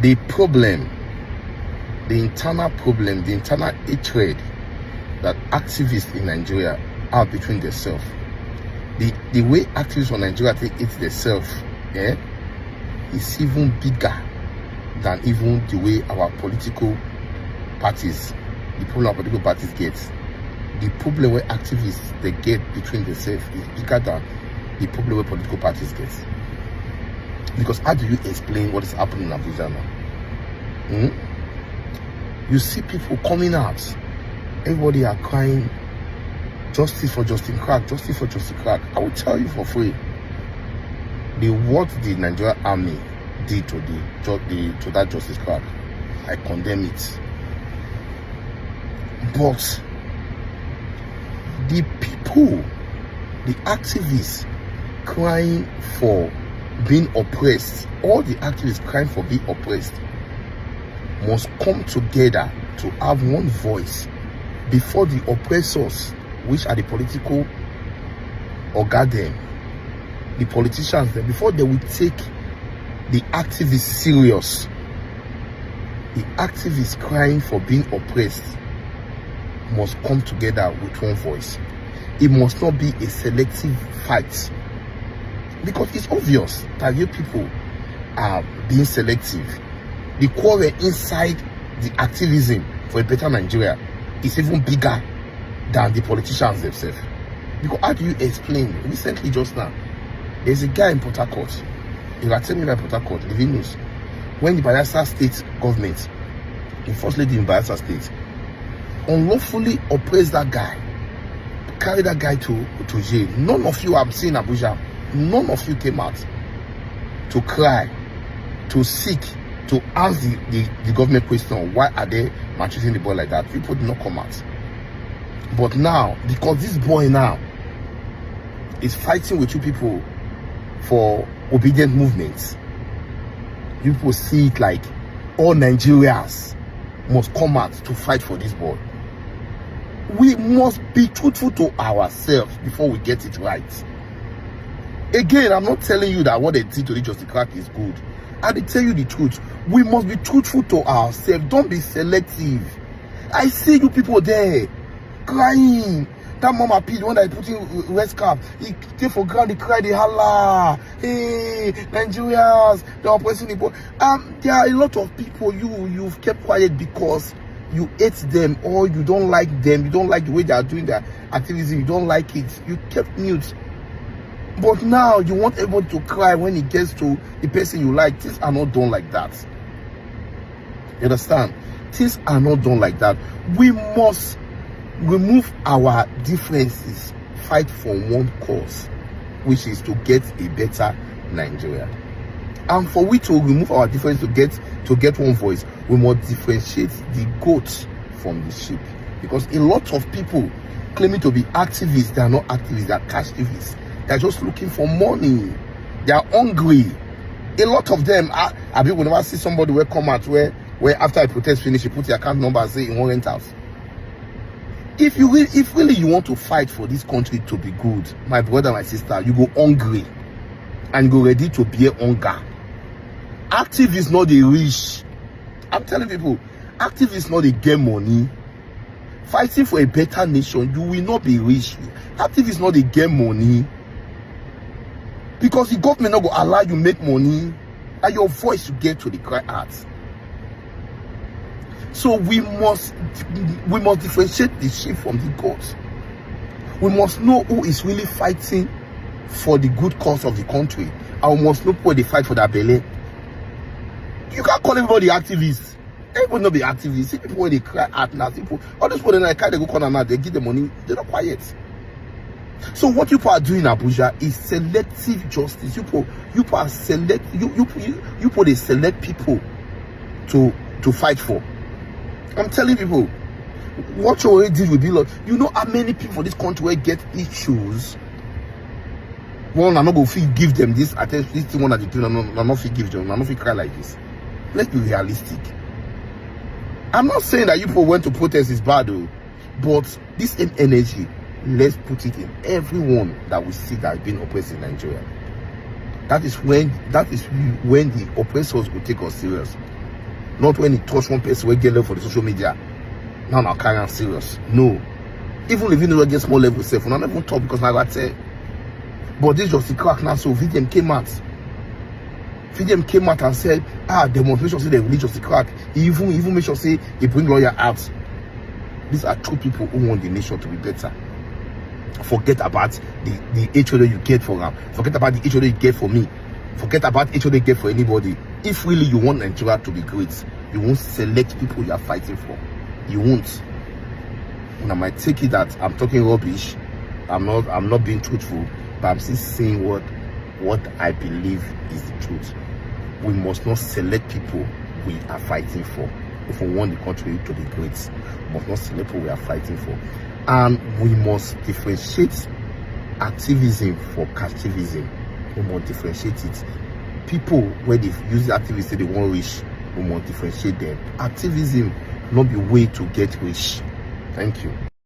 The problem, the internal problem, the internal hatred that activists in Nigeria have between themselves, the way activists from Nigeria take it themselves, is even bigger than even the way our political parties, the problem our political parties get. The problem where activists they get between themselves is bigger than the problem where political parties get. Because how do you explain what is happening in Abuja now? You see people coming out, everybody are crying, justice for Justin Clark, justice for Justin Clark. I will tell you for free, what the Nigerian army did to that Justice Clark, I condemn it. But the people, the activists crying for being oppressed, all the activists crying for being oppressed must come together to have one voice before the oppressors, which are the political organ, the politicians, before they will take the activists serious. The activists crying for being oppressed must come together with one voice. It must not be a selective fight, because it's obvious that you people are being selective. The quarrel inside the activism for a better Nigeria is even bigger than the politicians themselves. Because how do you explain? Recently, just now, there's a guy in Port Harcourt. You are telling me about Port Harcourt, living news. When the Bayelsa State government, the first lady in Bayelsa State, unlawfully oppressed that guy, carried that guy to jail. None of you have seen Abuja. None of you came out to cry, to seek, to ask the government question, why are they maltreating the boy like that? People did not come out. But now, because this boy now is fighting with you people for obedient movements, you people see it like all Nigerians must come out to fight for this boy. We must be truthful to ourselves before we get it right. Again, I'm not telling you that what they did to the Justice Clark is good. I will tell you the truth. We must be truthful to ourselves. Don't be selective. I see you people there crying. That mama P, the one that is putting red scarf, he take for ground, he cry, they holla. Hey, Nigerians, they are oppressing the boy. There are a lot of people you've kept quiet because you hate them or you don't like them. You don't like the way they are doing their activism. You don't like it. You kept mute. But now you want everybody to cry when it gets to the person you like. Things are not done like that. You understand? Things are not done like that. We must remove our differences, fight for one cause, which is to get a better Nigeria. And for we to remove our difference to get one voice, we must differentiate the goats from the sheep. Because a lot of people claiming to be activists, they are not activists, they are cash-tivists. They are just looking for money. They are hungry. A lot of them, I will never see somebody where come out where after a protest finish, you put your account number and say in one rent house. If really you want to fight for this country to be good, my brother, my sister, you go hungry and go ready to bear hunger. Activists not the rich. I'm telling people, activists not the get money. Fighting for a better nation, you will not be rich. Activists not the get money. Because the government not go allow you make money and your voice to get to the cry out. So we must differentiate the sheep from the goats. We must know who is really fighting for the good cause of the country. And we must know who they fight for their belly. You can't call everybody activists. Everybody not be activists. See people when they cry out now. All those people they cry, they go corner now, they give the money, they're not quiet. So what people are doing in Abuja is selective justice. You are select you put a select people to fight for. I'm telling people, what you already did with Bill, you know how many people in this country will get issues. One, I'm not going to give them this attention, this thing one that they do, I'm not going to give them, I'm not going to cry like this. Let's be realistic. I'm not saying that you people went to protest is bad though, but this same energy, let's put it in everyone that we see that has been oppressed in Nigeria. That is when the oppressors will take us serious. Not when it touch one person, we get level for the social media. Now carry on serious. No. Even if you know get small level self, we're not even talk because I got say. But this just the crack now. So VDM came out. VDM came out and said, they must make sure say they release just the crack. He even make sure say he bring lawyer out. These are true people who want the nation to be better. Forget about the HOD you get for them. Forget about the HOD you get for me. Forget about HOD you get for anybody. If really you want Nigeria to be great, you won't select people you are fighting for. You won't. And I might take it that I'm talking rubbish. I'm not being truthful, but I'm still saying what I believe is the truth. We must not select people we are fighting for. If we want the country to be great, we must not select people we are fighting for. And we must differentiate activism for captivism. We must differentiate it. People, when they use activism, they want rich, we must differentiate them. Activism not be way to get rich. Thank you.